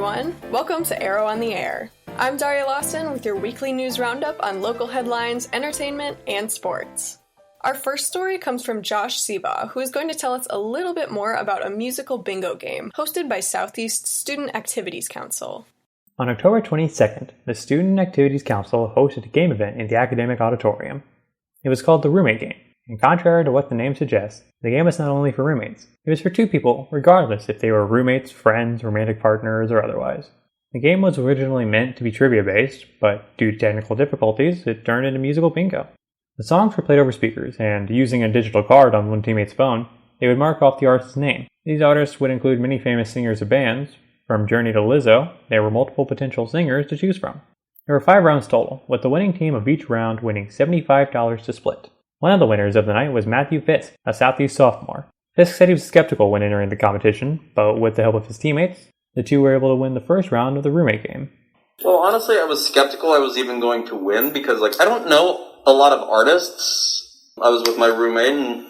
everyone. Welcome to Arrow on the Air. I'm Daria Lawson with your weekly news roundup on local headlines, entertainment, and sports. Our first story comes from Josh Seabaugh, who is going to tell us a little bit more about a musical bingo game hosted by Southeast Student Activities Council. On October 22nd, the Student Activities Council hosted a game event in the academic auditorium. It was called the Roommate Game, and contrary to what the name suggests, the game was not only for roommates. It was for two people, regardless if they were roommates, friends, romantic partners, or otherwise. The game was originally meant to be trivia-based, but due to technical difficulties, it turned into musical bingo. The songs were played over speakers, and using a digital card on one teammate's phone, they would mark off the artist's name. These artists would include many famous singers or bands. From Journey to Lizzo, there were multiple potential singers to choose from. There were 5 rounds total, with the winning team of each round winning $75 to split. One of the winners of the night was Matthew Fisk, a Southeast sophomore. Fisk said he was skeptical when entering the competition, but with the help of his teammates, the two were able to win the first round of the roommate game. Well, honestly, I was skeptical I was even going to win because, I don't know a lot of artists. I was with my roommate and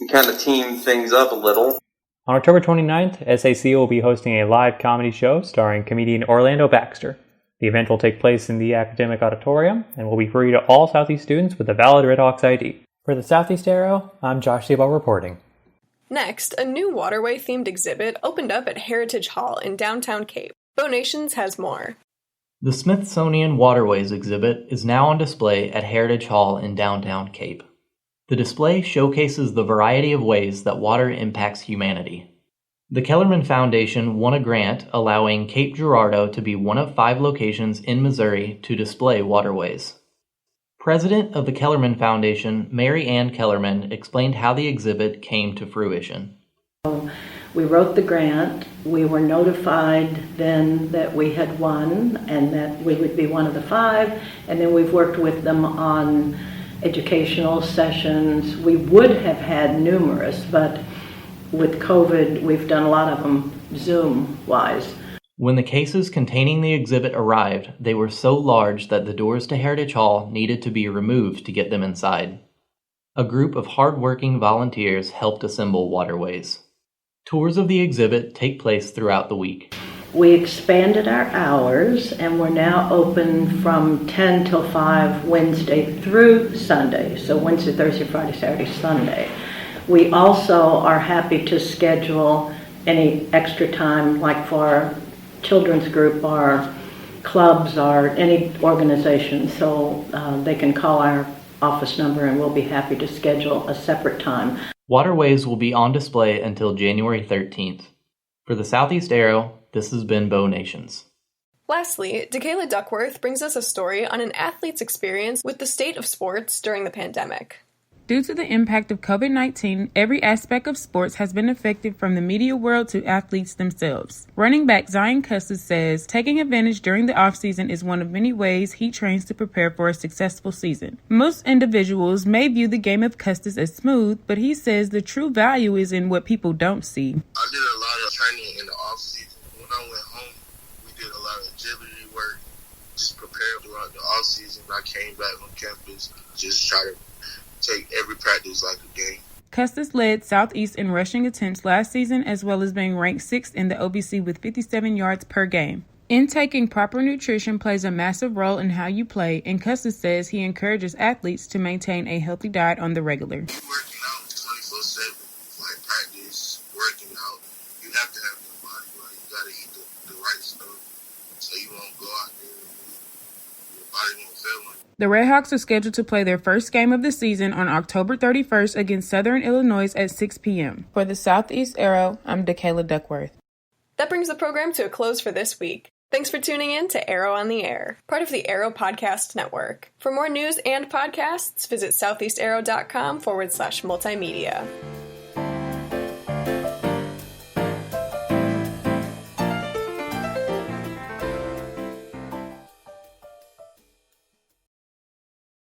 we kind of teamed things up a little. On October 29th, SAC will be hosting a live comedy show starring comedian Orlando Baxter. The event will take place in the academic auditorium and will be free to all Southeast students with a valid Red Hawks ID. For the Southeast Arrow, I'm Josh Seabaugh reporting. Next, a new waterway-themed exhibit opened up at Heritage Hall in downtown Cape. Bo Nations has more. The Smithsonian Waterways exhibit is now on display at Heritage Hall in downtown Cape. The display showcases the variety of ways that water impacts humanity. The Kellerman Foundation won a grant allowing Cape Girardeau to be one of 5 locations in Missouri to display waterways. President of the Kellerman Foundation, Mary Ann Kellerman, explained how the exhibit came to fruition. We wrote the grant. We were notified then that we had won and that we would be one of the 5, and then we've worked with them on educational sessions. We would have had numerous, but with COVID, we've done a lot of them Zoom-wise. When the cases containing the exhibit arrived, they were so large that the doors to Heritage Hall needed to be removed to get them inside. A group of hard-working volunteers helped assemble waterways. Tours of the exhibit take place throughout the week. We expanded our hours and we're now open from 10 till 5 Wednesday through Sunday. So Wednesday, Thursday, Friday, Saturday, Sunday. We also are happy to schedule any extra time, like for our children's group, our clubs, or any organization. So they can call our office number and we'll be happy to schedule a separate time. Waterways will be on display until January 13th. For the Southeast Arrow, this has been Bo Nations. Lastly, Dakayla Duckworth brings us a story on an athlete's experience with the state of sports during the pandemic. Due to the impact of COVID-19, every aspect of sports has been affected from the media world to athletes themselves. Running back Zion Custis says, taking advantage during the offseason is one of many ways he trains to prepare for a successful season. Most individuals may view the game of Custis as smooth, but he says the true value is in what people don't see. I did a lot of training in the offseason. When I went home, we did a lot of agility work, just prepared throughout the offseason. I came back on campus, just try to take every practice like a game. Custis led Southeast in rushing attempts last season, as well as being ranked 6th in the OBC with 57 yards per game. Intaking proper nutrition plays a massive role in how you play, and Custis says he encourages athletes to maintain a healthy diet on the regular. Working out 24/7, like practice, working out, you have to have your body right. You got to eat the right stuff so you won't go out there and your body won't fail on you. The Redhawks are scheduled to play their first game of the season on October 31st against Southern Illinois at 6 p.m. For the Southeast Arrow, I'm Dakayla Duckworth. That brings the program to a close for this week. Thanks for tuning in to Arrow on the Air, part of the Arrow Podcast Network. For more news and podcasts, visit southeastarrow.com/multimedia.